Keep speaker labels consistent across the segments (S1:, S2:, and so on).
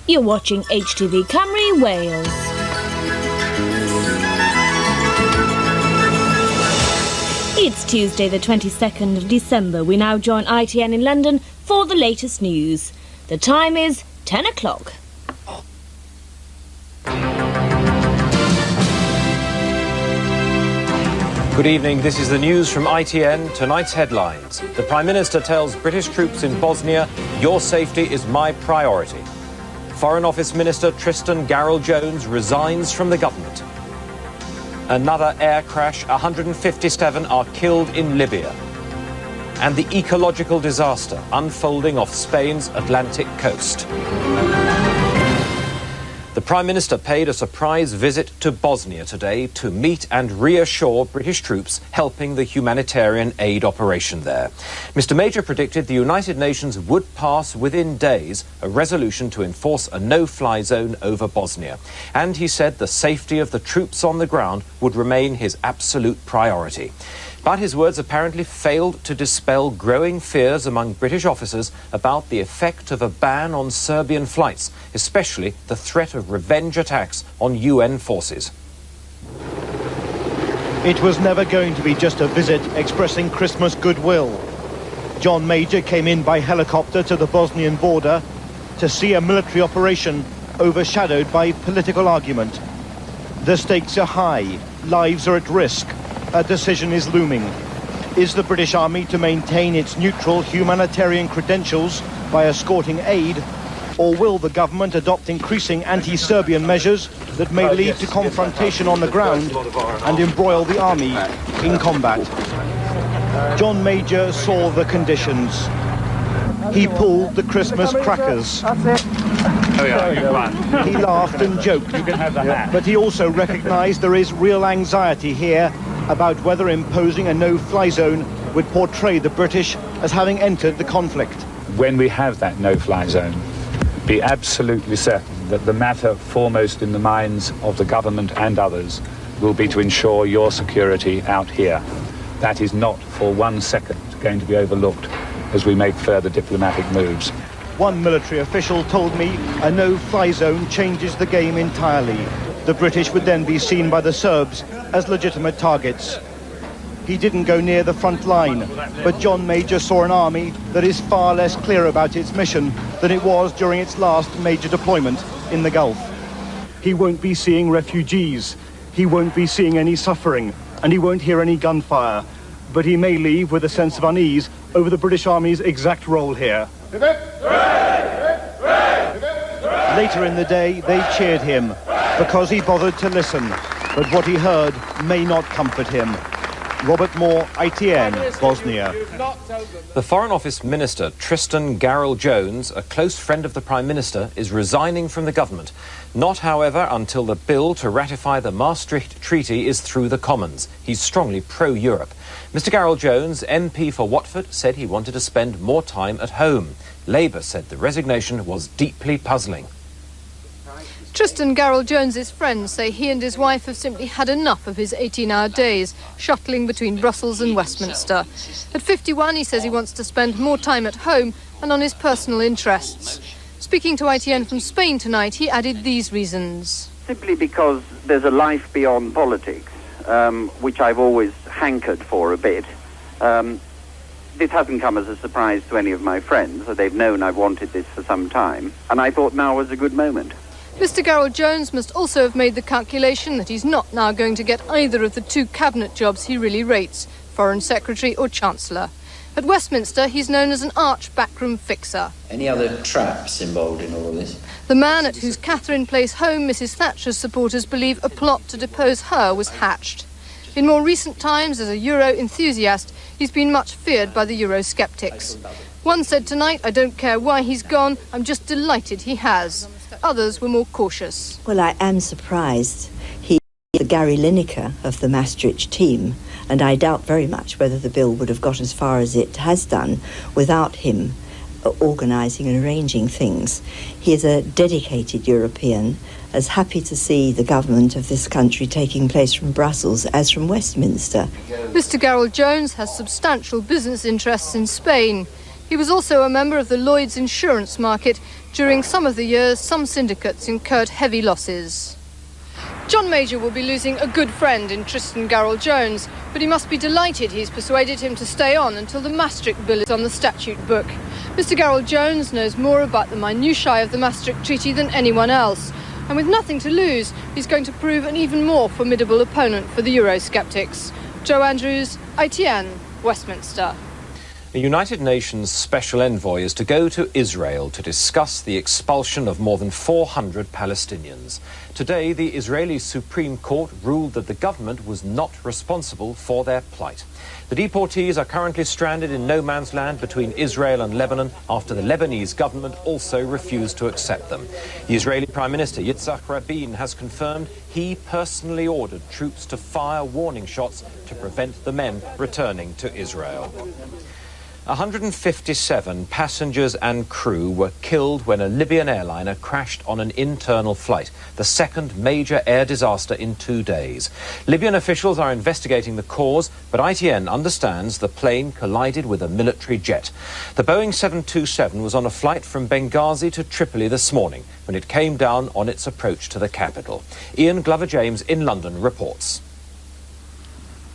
S1: You're watching HTV Cymru, Wales. It's Tuesday the 22nd of December. We now join ITN in London for the latest news. The time is 10 o'clock.
S2: Good evening, this is the news from ITN. Tonight's headlines. The Prime Minister tells British troops in Bosnia, your safety is my priority. Foreign Office Minister Tristan Garel-Jones resigns from the government. Another air crash, 157 are killed in Libya. And the ecological disaster unfolding off Spain's Atlantic coast. The Prime Minister paid a surprise visit to Bosnia today to meet and reassure British troops helping the humanitarian aid operation there. Mr Major predicted the United Nations would pass within days a resolution to enforce a no-fly zone over Bosnia. And he said the safety of the troops on the ground would remain his absolute priority. But his words apparently failed to dispel growing fears among British officers about the effect of a ban on Serbian flights, especially the threat of revenge attacks on UN forces.
S3: It was never going to be just a visit expressing Christmas goodwill. John Major came in by helicopter to the Bosnian border to see a military operation overshadowed by political argument. The stakes are high, lives are at risk. A decision is looming. Is the British Army to maintain its neutral humanitarian credentials by escorting aid, or will the government adopt increasing anti-Serbian measures that may lead to confrontation on the ground and embroil the army in combat? John Major saw the conditions. He pulled the Christmas crackers. He laughed and joked, but he also recognized there is real anxiety here about whether imposing a no-fly zone would portray the British as having entered the conflict.
S4: When we have that no-fly zone, be absolutely certain that the matter foremost in the minds of the government and others will be to ensure your security out here. That is not for 1 second going to be overlooked as we make further diplomatic moves.
S3: One military official told me a no-fly zone changes the game entirely. The British would then be seen by the Serbs as legitimate targets. He didn't go near the front line, but John Major saw an army that is far less clear about its mission than it was during its last major deployment in the Gulf. He won't be seeing refugees, he won't be seeing any suffering, and he won't hear any gunfire. But he may leave with a sense of unease over the British Army's exact role here. Later in the day, they cheered him because he bothered to listen, but what he heard may not comfort him. Robert Moore, ITN, Bosnia.
S2: The Foreign Office Minister Tristan Garel-Jones, a close friend of the Prime Minister, is resigning from the government. Not, however, until the bill to ratify the Maastricht Treaty is through the Commons. He's strongly pro-Europe. Mr Garel-Jones, MP for Watford, said he wanted to spend more time at home. Labour said the resignation was deeply puzzling.
S5: Tristan Garel-Jones's friends say he and his wife have simply had enough of his 18-hour days, shuttling between Brussels and Westminster. At 51, he says he wants to spend more time at home and on his personal interests. Speaking to ITN from Spain tonight, he added these reasons.
S6: Simply because there's a life beyond politics, which I've always hankered for a bit. This hasn't come as a surprise to any of my friends. They've known I've wanted this for some time, and I thought now was a good moment.
S5: Mr Garel-Jones must also have made the calculation that he's not now going to get either of the two cabinet jobs he really rates, Foreign Secretary or Chancellor. At Westminster, he's known as an arch backroom fixer.
S7: Any other traps involved in all of this?
S5: The man at whose Catherine Place home Mrs Thatcher's supporters believe a plot to depose her was hatched. In more recent times, as a Euro enthusiast, he's been much feared by the Eurosceptics. One said tonight, I don't care why he's gone, I'm just delighted he has. Others were more cautious.
S8: Well, I am surprised. He's the Gary Lineker of the Maastricht team, and I doubt very much whether the bill would have got as far as it has done without him organising and arranging things. He is a dedicated European, as happy to see the government of this country taking place from Brussels as from Westminster.
S5: Mr Garel-Jones has substantial business interests in Spain. He was also a member of the Lloyd's insurance market. During some of the years, some syndicates incurred heavy losses. John Major will be losing a good friend in Tristan Garel-Jones, but he must be delighted he's persuaded him to stay on until the Maastricht Bill is on the statute book. Mr Garel-Jones knows more about the minutiae of the Maastricht Treaty than anyone else, and with nothing to lose, he's going to prove an even more formidable opponent for the Eurosceptics. Joe Andrews, ITN, Westminster.
S2: The United Nations Special Envoy is to go to Israel to discuss the expulsion of more than 400 Palestinians. Today, the Israeli Supreme Court ruled that the government was not responsible for their plight. The deportees are currently stranded in no man's land between Israel and Lebanon after the Lebanese government also refused to accept them. The Israeli Prime Minister Yitzhak Rabin has confirmed he personally ordered troops to fire warning shots to prevent the men returning to Israel. 157 passengers and crew were killed when a Libyan airliner crashed on an internal flight, the second major air disaster in 2 days. Libyan officials are investigating the cause, but ITN understands the plane collided with a military jet. The Boeing 727 was on a flight from Benghazi to Tripoli this morning when it came down on its approach to the capital. Ian Glover-James in London reports.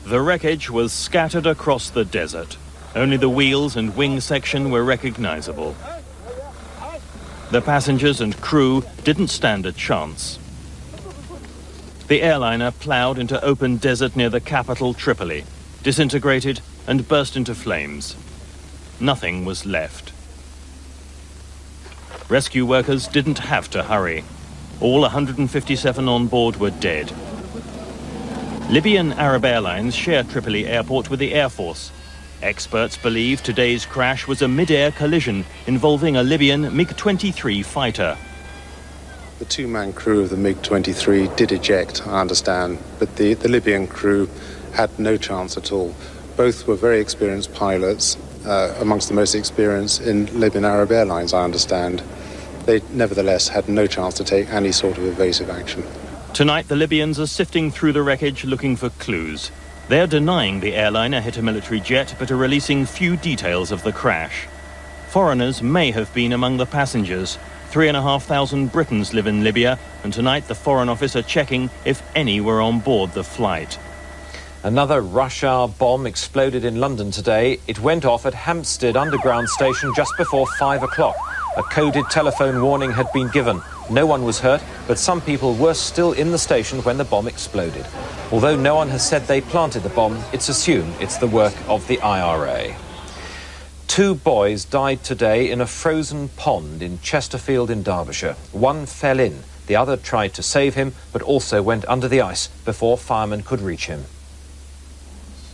S9: The wreckage was scattered across the desert. Only the wheels and wing section were recognizable. The passengers and crew didn't stand a chance. The airliner ploughed into open desert near the capital, Tripoli, disintegrated and burst into flames. Nothing was left. Rescue workers didn't have to hurry. All 157 on board were dead. Libyan Arab Airlines share Tripoli airport with the Air Force. Experts believe today's crash was a mid-air collision involving a Libyan MiG-23 fighter.
S10: The two-man crew of the MiG-23 did eject, I understand, but the Libyan crew had no chance at all. Both were very experienced pilots, amongst the most experienced in Libyan Arab Airlines, I understand. They nevertheless had no chance to take any sort of evasive action.
S9: Tonight, the Libyans are sifting through the wreckage looking for clues. They're denying the airliner hit a military jet, but are releasing few details of the crash. Foreigners may have been among the passengers. 3,500 Britons live in Libya, and tonight the Foreign Office are checking if any were on board the flight.
S2: Another rush hour bomb exploded in London today. It went off at Hampstead Underground Station just before 5 o'clock. A coded telephone warning had been given. No one was hurt, but some people were still in the station when the bomb exploded. Although no one has said they planted the bomb, it's assumed it's the work of the IRA. 2 boys died today in a frozen pond in Chesterfield in Derbyshire. One fell in. The other tried to save him, but also went under the ice before firemen could reach him.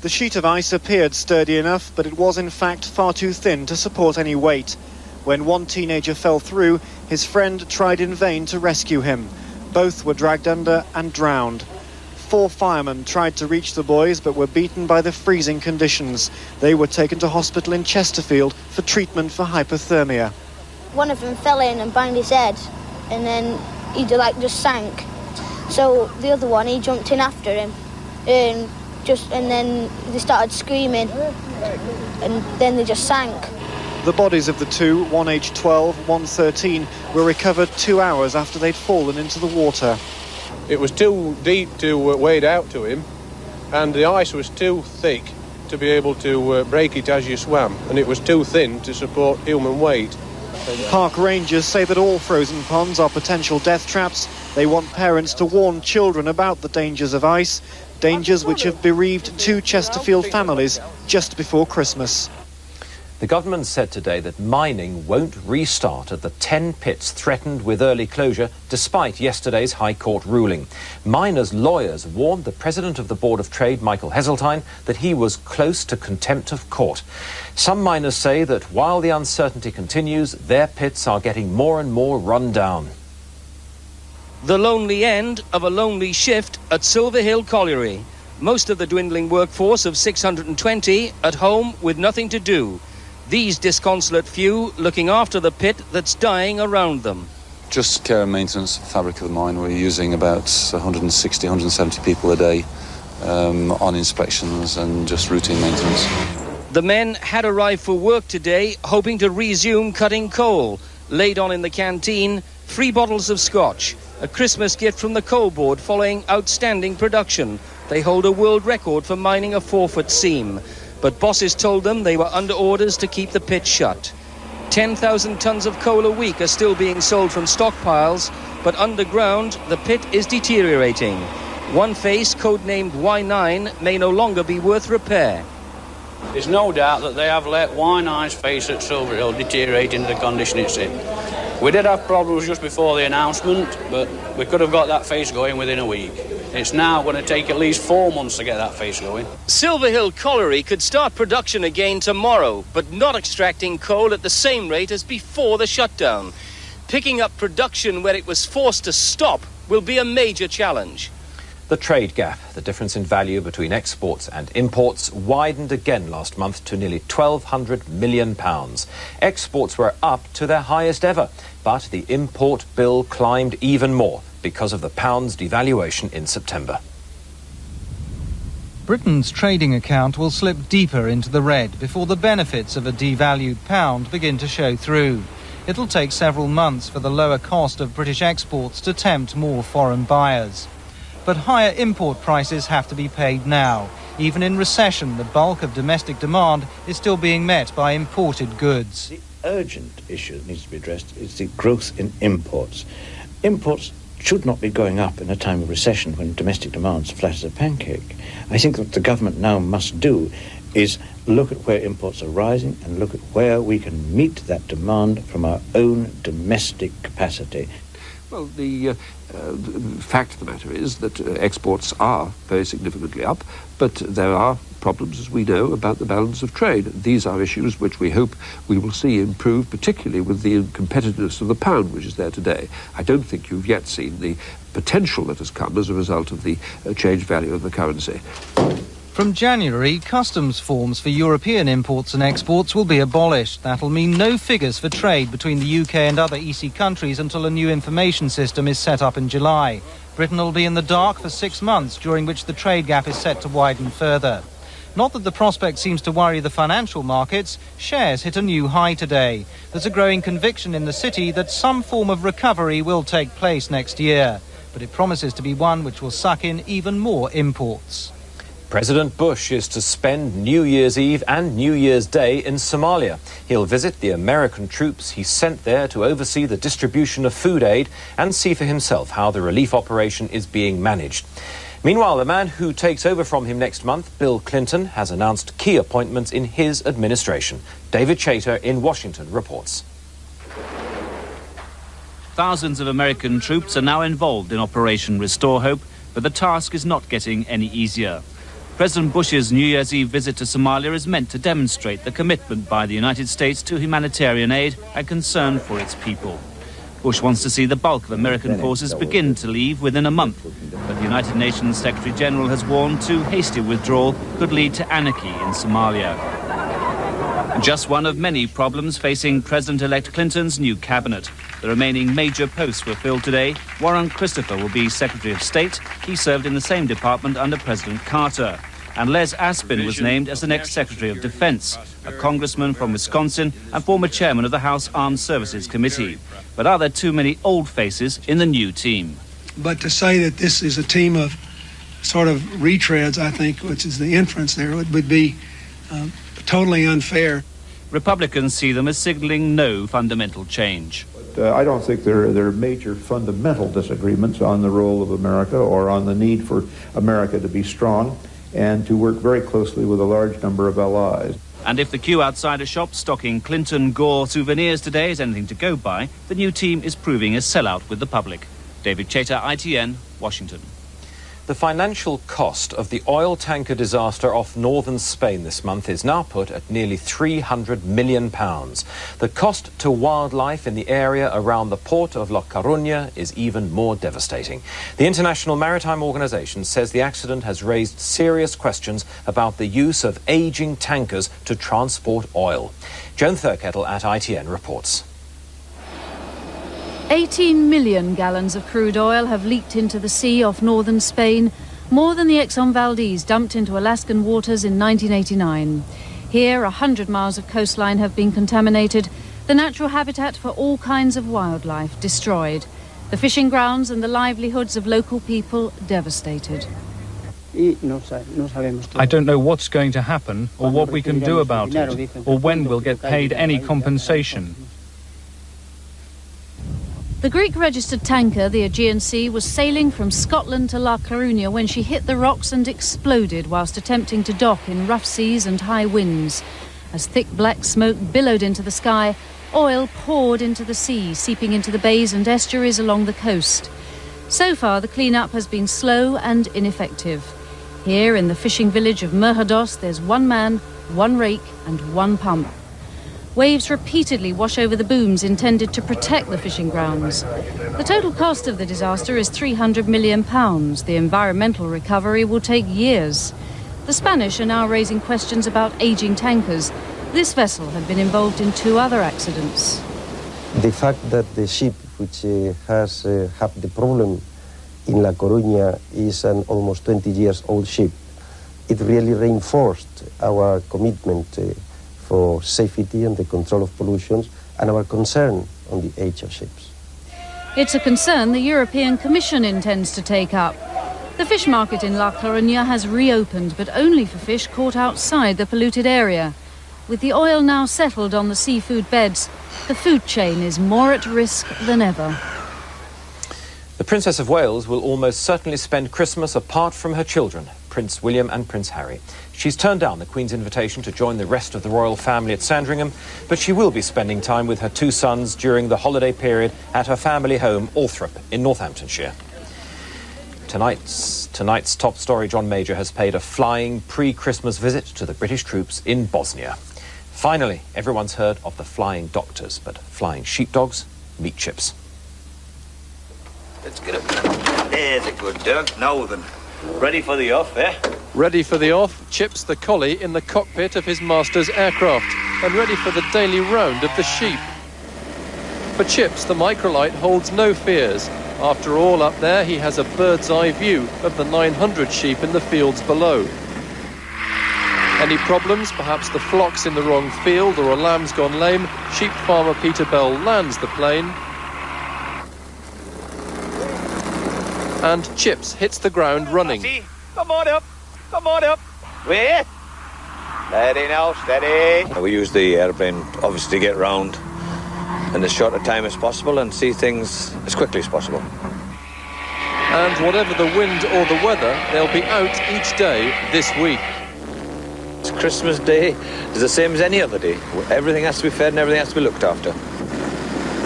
S3: The sheet of ice appeared sturdy enough, but it was in fact far too thin to support any weight. When one teenager fell through, his friend tried in vain to rescue him. Both were dragged under and drowned. 4 firemen tried to reach the boys but were beaten by the freezing conditions. They were taken to hospital in Chesterfield for treatment for hypothermia.
S11: One of them fell in and banged his head, and then he just sank. So the other one, he jumped in after him, and then they started screaming, and then they just sank.
S3: The bodies of the 2, one aged 12, one 13, were recovered 2 hours after they'd fallen into the water.
S12: It was too deep to wade out to him, and the ice was too thick to be able to break it as you swam, and it was too thin to support human weight.
S3: Park rangers say that all frozen ponds are potential death traps. They want parents to warn children about the dangers of ice, dangers which have bereaved 2 Chesterfield families just before Christmas.
S2: The government said today that mining won't restart at the 10 pits threatened with early closure, despite yesterday's High Court ruling. Miners' lawyers warned the President of the Board of Trade, Michael Heseltine, that he was close to contempt of court. Some miners say that while the uncertainty continues, their pits are getting more and more run down.
S13: The lonely end of a lonely shift at Silver Hill Colliery. Most of the dwindling workforce of 620 at home with nothing to do. These disconsolate few looking after the pit that's dying around them.
S14: Just care and maintenance, fabric of the mine. We're using about 160, 170 people a day on inspections and just routine maintenance.
S13: The men had arrived for work today, hoping to resume cutting coal. Laid on in the canteen, 3 bottles of scotch, a Christmas gift from the coal board following outstanding production. They hold a world record for mining a 4-foot seam. But bosses told them they were under orders to keep the pit shut. 10,000 tons of coal a week are still being sold from stockpiles, but underground, the pit is deteriorating. One face, codenamed Y9, may no longer be worth repair.
S15: There's no doubt that they have let Y9's face at Silver Hill deteriorate into the condition it's in. We did have problems just before the announcement, but we could have got that face going within a week. It's now going to take at least 4 months to get that face going.
S13: Silver Hill Colliery could start production again tomorrow, but not extracting coal at the same rate as before the shutdown. Picking up production where it was forced to stop will be a major challenge.
S2: The trade gap, the difference in value between exports and imports, widened again last month to nearly £1,200 million. Exports were up to their highest ever, but the import bill climbed even more because of the pound's devaluation in September.
S16: Britain's trading account will slip deeper into the red before the benefits of a devalued pound begin to show through. It'll take several months for the lower cost of British exports to tempt more foreign buyers. But higher import prices have to be paid now. Even in recession, the bulk of domestic demand is still being met by imported goods.
S17: The urgent issue that needs to be addressed is the growth in imports. Imports should not be going up in a time of recession when domestic demand's flat as a pancake. I think what the government now must do is look at where imports are rising and look at where we can meet that demand from our own domestic capacity.
S18: Well, the fact of the matter is that exports are very significantly up, but there are problems, as we know, about the balance of trade. These are issues which we hope we will see improve, particularly with the competitiveness of the pound, which is there today. I don't think you've yet seen the potential that has come as a result of the changed value of the currency.
S16: From January, customs forms for European imports and exports will be abolished. That'll mean no figures for trade between the UK and other EC countries until a new information system is set up in July. Britain will be in the dark for 6 months, during which the trade gap is set to widen further. Not that the prospect seems to worry the financial markets. Shares hit a new high today. There's a growing conviction in the city that some form of recovery will take place next year. But it promises to be one which will suck in even more imports.
S2: President Bush is to spend New Year's Eve and New Year's Day in Somalia. He'll visit the American troops he sent there to oversee the distribution of food aid and see for himself how the relief operation is being managed. Meanwhile, the man who takes over from him next month, Bill Clinton, has announced key appointments in his administration. David Chater in Washington reports.
S19: Thousands of American troops are now involved in Operation Restore Hope, but the task is not getting any easier. President Bush's New Year's Eve visit to Somalia is meant to demonstrate the commitment by the United States to humanitarian aid and concern for its people. Bush wants to see the bulk of American forces begin to leave within a month, but the United Nations Secretary-General has warned too hasty withdrawal could lead to anarchy in Somalia. Just one of many problems facing President-elect Clinton's new cabinet. The remaining major posts were filled today. Warren Christopher will be Secretary of State. He served in the same department under President Carter. And Les Aspin was named as the next Secretary of Defense, a congressman from Wisconsin and former chairman of the House Armed Services Committee. But are there too many old faces in the new team?
S20: But to say that this is a team of sort of retreads, I think, which is the inference there, would be totally unfair.
S19: Republicans see them as signaling no fundamental change.
S21: I don't think there are major fundamental disagreements on the role of America or on the need for America to be strong and to work very closely with a large number of allies.
S19: And if the queue outside a shop stocking Clinton-Gore souvenirs today is anything to go by, the new team is proving a sellout with the public. David Chater, ITN, Washington.
S2: The financial cost of the oil tanker disaster off northern Spain this month is now put at nearly £300 million. The cost to wildlife in the area around the port of La Coruña is even more devastating. The International Maritime Organization says the accident has raised serious questions about the use of aging tankers to transport oil. Joan Thurkettle at ITN reports.
S22: 18 million gallons of crude oil have leaked into the sea off northern Spain, more than the Exxon Valdez dumped into Alaskan waters in 1989. Here, 100 miles of coastline have been contaminated, the natural habitat for all kinds of wildlife destroyed, the fishing grounds and the livelihoods of local people devastated.
S1: I don't know what's going to happen or what we can do about it, or when we'll get paid any compensation.
S22: The Greek-registered tanker, the Aegean Sea, was sailing from Scotland to La Coruña when she hit the rocks and exploded whilst attempting to dock in rough seas and high winds. As thick black smoke billowed into the sky, oil poured into the sea, seeping into the bays and estuaries along the coast. So far, the clean-up has been slow and ineffective. Here in the fishing village of Merhados, there's one man, one rake and one pump. Waves repeatedly wash over the booms intended to protect the fishing grounds. The total cost of the disaster is £300 million. The environmental recovery will take years. The Spanish are now raising questions about ageing tankers. This vessel had been involved in 2 other accidents.
S4: The fact that the ship which has had the problem in La Coruña is an almost 20 years old ship, it really reinforced our commitment for safety and the control of pollutions and our concern on the age of ships.
S22: It's a concern the European Commission intends to take up. The fish market in La Coruña has reopened, but only for fish caught outside the polluted area. With the oil now settled on the seafood beds, the food chain is more at risk than ever.
S2: The Princess of Wales will almost certainly spend Christmas apart from her children, Prince William and Prince Harry. She's turned down the Queen's invitation to join the rest of the royal family at Sandringham, but she will be spending time with her 2 sons during the holiday period at her family home, Althorpe, in Northamptonshire. Tonight's top story, John Major has paid a flying pre-Christmas visit to the British troops in Bosnia. Finally, everyone's heard of the flying doctors, but flying sheepdogs, meat chips.
S23: Let's get up. There's a good dog. Now then. Ready for the off, eh?
S12: Ready for the off, Chips the collie in the cockpit of his master's aircraft, and ready for the daily round of the sheep. For Chips, the microlight holds no fears. After all, up there he has a bird's eye view of the 900 sheep in the fields below. Any problems, perhaps the flock's in the wrong field or a lamb's gone lame, sheep farmer Peter Bell lands the plane, and Chips hits the ground running.
S23: Come on up. Come on up. Wait. Steady now, steady. We use the airplane, obviously, to get round in as short a time as possible and see things as quickly as possible.
S12: And whatever the wind or the weather, they'll be out each day this week.
S23: It's Christmas Day. It's the same as any other day. Everything has to be fed and everything has to be looked after.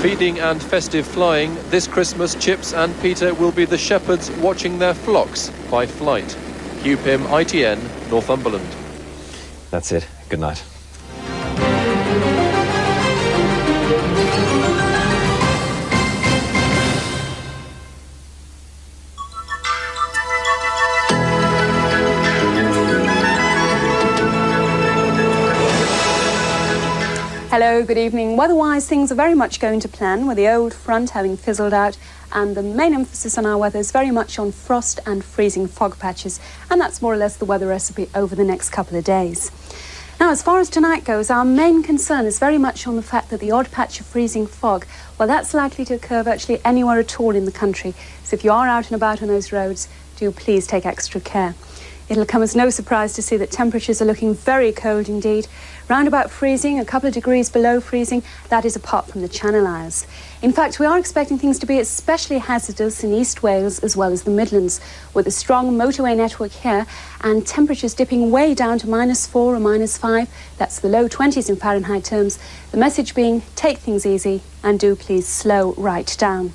S12: Feeding and festive flying, this Christmas Chips and Peter will be the shepherds watching their flocks by flight. QPIM ITN, Northumberland.
S2: That's it. Good night.
S24: Hello, good evening. Weather-wise, things are very much going to plan, with the old front having fizzled out, and the main emphasis on our weather is very much on frost and freezing fog patches, and that's more or less the weather recipe over the next couple of days. Now, as far as tonight goes, our main concern is very much on the fact that the odd patch of freezing fog, well, that's likely to occur virtually anywhere at all in the country. So if you are out and about on those roads, do please take extra care. It'll come as no surprise to see that temperatures are looking very cold indeed. Round about freezing, a couple of degrees below freezing, that is apart from the Channel Isles. In fact, we are expecting things to be especially hazardous in East Wales as well as the Midlands, with a strong motorway network here and temperatures dipping way down to -4 or -5. That's the low 20s in Fahrenheit terms. The message being, take things easy and do please slow right down.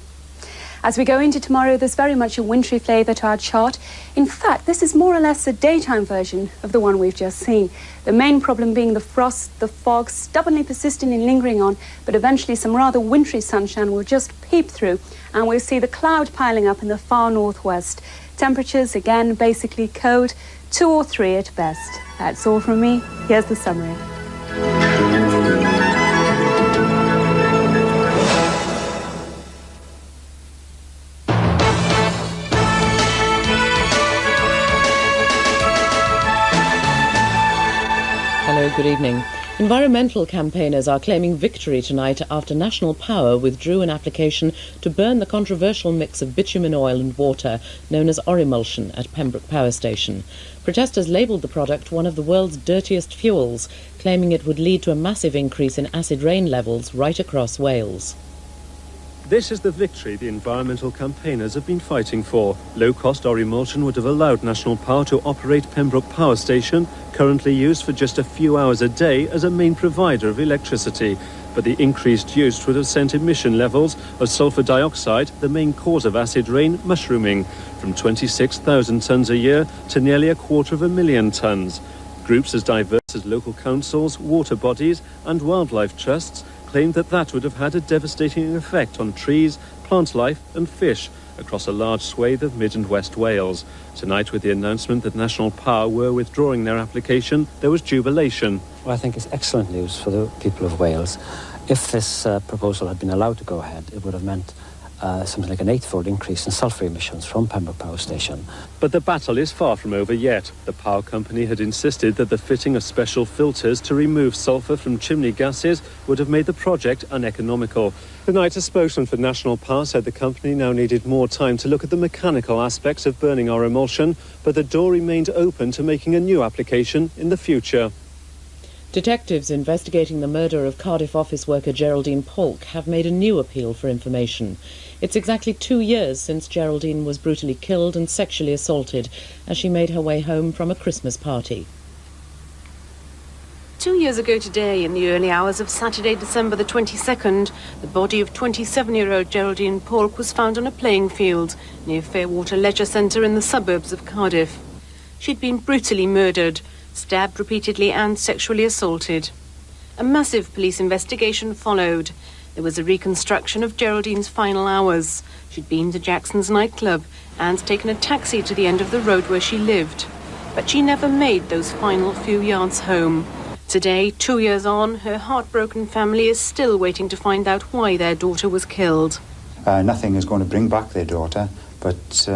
S24: As we go into tomorrow, there's very much a wintry flavour to our chart. In fact, this is more or less a daytime version of the one we've just seen. The main problem being the frost, the fog, stubbornly persisting and lingering on, but eventually some rather wintry sunshine will just peep through, and we'll see the cloud piling up in the far northwest. Temperatures, again, basically cold, 2 or 3 at best. That's all from me. Here's the summary.
S5: good evening. Environmental campaigners are claiming victory tonight after National Power withdrew an application to burn the controversial mix of bitumen oil and water known as Orimulsion at Pembroke Power Station. Protesters labelled the product one of the world's dirtiest fuels, claiming it would lead to a massive increase in acid rain levels right across Wales.
S6: This is the victory the environmental campaigners have been fighting for. Low-cost Orimulsion would have allowed National Power to operate Pembroke Power Station, currently used for just a few hours a day as a main provider of electricity. But the increased use would have sent emission levels of sulphur dioxide, the main cause of acid rain, mushrooming from 26,000 tonnes a year to nearly 250,000 tonnes. Groups as diverse as local councils, water bodies and wildlife trusts claimed that would have had a devastating effect on trees, plant life and fish across a large swathe of mid and west Wales. Tonight, with the announcement that National Power were withdrawing their application, there was jubilation.
S7: Well, I think it's excellent news for the people of Wales. If this proposal had been allowed to go ahead, it would have meant something like an 8-fold increase in sulphur emissions from Pembroke Power Station.
S6: But the battle is far from over yet. The power company had insisted that the fitting of special filters to remove sulphur from chimney gases would have made the project uneconomical. Tonight, a spokesman for National Power said the company now needed more time to look at the mechanical aspects of burning Orimulsion, but the door remained open to making a new application in the future.
S5: Detectives investigating the murder of Cardiff office worker Geraldine Polk have made a new appeal for information. It's exactly 2 years since Geraldine was brutally killed and sexually assaulted as she made her way home from a Christmas party.
S8: 2 years ago today, in the early hours of Saturday, December the 22nd, the body of 27-year-old Geraldine Polk was found on a playing field near Fairwater Leisure Centre in the suburbs of Cardiff. She'd been brutally murdered, stabbed repeatedly and sexually assaulted. A massive police investigation followed. There was a reconstruction of Geraldine's final hours. She'd been to Jackson's nightclub and taken a taxi to the end of the road where she lived. But she never made those final few yards home. Today, 2 years on, her heartbroken family is still waiting to find out why their daughter was killed.
S25: Nothing is going to bring back their daughter, but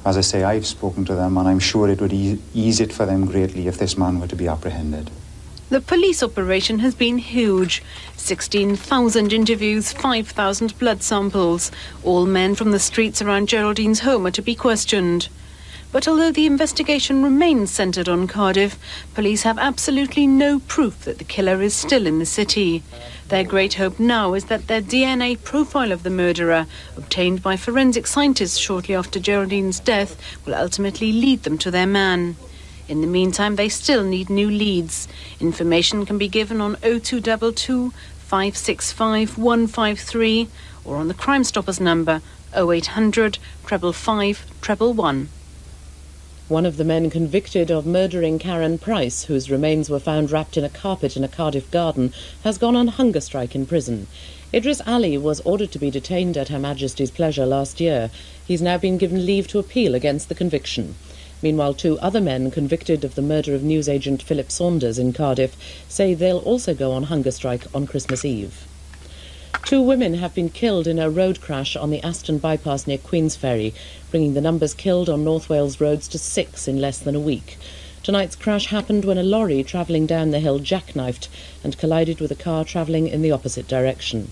S25: as I say, I've spoken to them and I'm sure it would ease it for them greatly if this man were to be apprehended.
S8: The police operation has been huge. 16,000 interviews, 5,000 blood samples. All men from the streets around Geraldine's home are to be questioned. But although the investigation remains centred on Cardiff, police have absolutely no proof that the killer is still in the city. Their great hope now is that their DNA profile of the murderer, obtained by forensic scientists shortly after Geraldine's death, will ultimately lead them to their man. In the meantime, they still need new leads. Information can be given on 0222 565 153 or on the Crime Stoppers number 0800 555 111.
S5: One of the men convicted of murdering Karen Price, whose remains were found wrapped in a carpet in a Cardiff garden, has gone on hunger strike in prison. Idris Ali was ordered to be detained at Her Majesty's pleasure last year. He's now been given leave to appeal against the conviction. Meanwhile, 2 other men convicted of the murder of newsagent Philip Saunders in Cardiff say they'll also go on hunger strike on Christmas Eve. 2 women have been killed in a road crash on the Aston bypass near Queensferry, bringing the numbers killed on North Wales roads to 6 in less than a week. Tonight's crash happened when a lorry travelling down the hill jackknifed and collided with a car travelling in the opposite direction.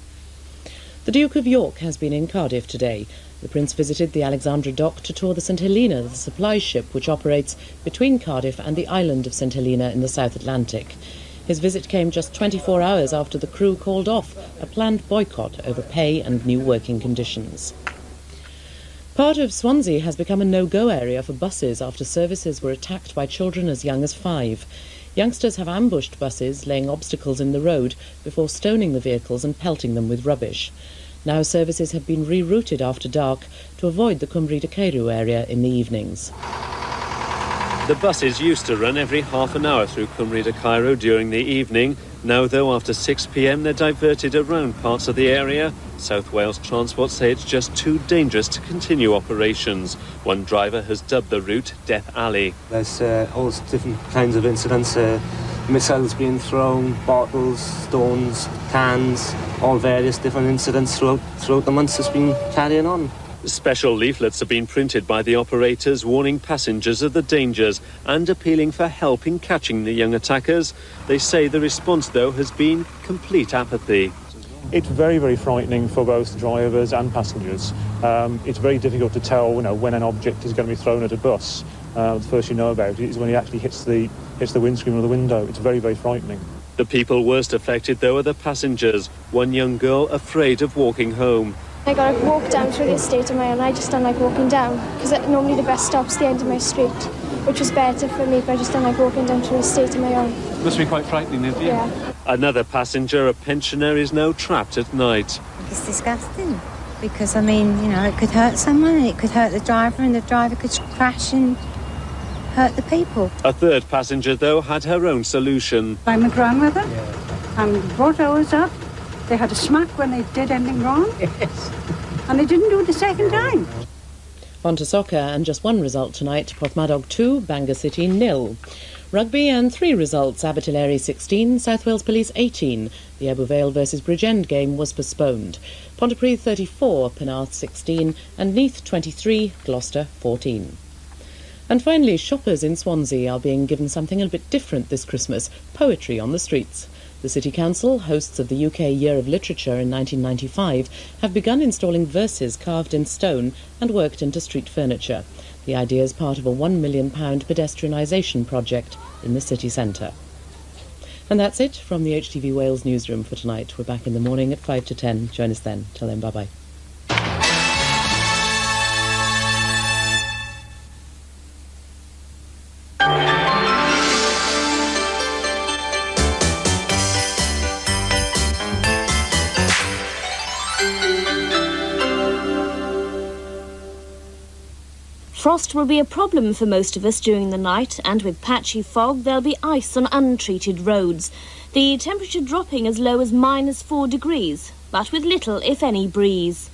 S5: The Duke of York has been in Cardiff today. The Prince visited the Alexandra dock to tour the St Helena, the supply ship which operates between Cardiff and the island of St Helena in the South Atlantic. His visit came just 24 hours after the crew called off a planned boycott over pay and new working conditions. Part of Swansea has become a no-go area for buses after services were attacked by children as young as 5. Youngsters have ambushed buses, laying obstacles in the road before stoning the vehicles and pelting them with rubbish. Now services have been rerouted after dark to avoid the Cymru de Caerw area in the evenings.
S6: The buses used to run every half an hour through Cymru de Caerw during the evening. Now, though, after 6 p.m, they're diverted around parts of the area. South Wales Transport say it's just too dangerous to continue operations. One driver has dubbed the route Death Alley.
S26: There's all different kinds of incidents, missiles being thrown, bottles, stones, cans, all various different incidents throughout the months it's been carrying on.
S6: Special leaflets have been printed by the operators warning passengers of the dangers and appealing for help in catching the young attackers. They say the response, though, has been complete apathy.
S3: It's very, very frightening for both drivers and passengers. It's very difficult to tell, when an object is going to be thrown at a bus. The first you know about it is when it actually hits the windscreen or the window. It's very, very frightening.
S6: The people worst affected, though, are the passengers. One young girl afraid of walking home.
S9: I got to walk down through the estate on my own. I just don't like walking down because normally the bus stops at the end of my street, which was better for me, but I just don't like walking down through the estate on my own.
S10: It must be quite frightening, isn't it?
S9: Yeah.
S6: Another passenger, a pensioner, is now trapped at night.
S11: It's disgusting because, it could hurt someone, it could hurt the driver, and the driver could crash and hurt the people.
S6: A third passenger, though, had her own solution.
S14: I'm a grandmother, and brought ours up. They had a smack when they did anything wrong. Yes. And they didn't do it the second time.
S5: On to soccer, and just one result tonight. Porthmadog 2, Bangor City 0. Rugby and 3 results. Abertillery 16, South Wales Police 18. The Ebbw Vale versus Bridgend game was postponed. Pontypridd 34, Penarth 16, and Neath 23, Gloucester 14. And finally, shoppers in Swansea are being given something a bit different this Christmas: poetry on the streets. The City Council, hosts of the UK Year of Literature in 1995, have begun installing verses carved in stone and worked into street furniture. The idea is part of a £1 million pedestrianisation project in the city centre. And that's it from the HTV Wales newsroom for tonight. We're back in the morning at 5 to 10. Join us then. Till then, bye-bye.
S15: Frost will be a problem for most of us during the night, and with patchy fog there'll be ice on untreated roads. The temperature dropping as low as -4 degrees, but with little, if any, breeze.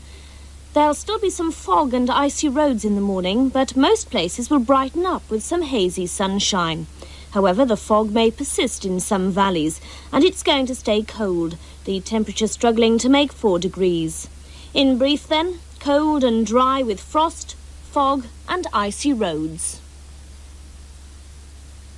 S15: There'll still be some fog and icy roads in the morning, but most places will brighten up with some hazy sunshine. However, the fog may persist in some valleys, and it's going to stay cold, the temperature struggling to make 4 degrees. In brief then, cold and dry with frost, fog and icy roads.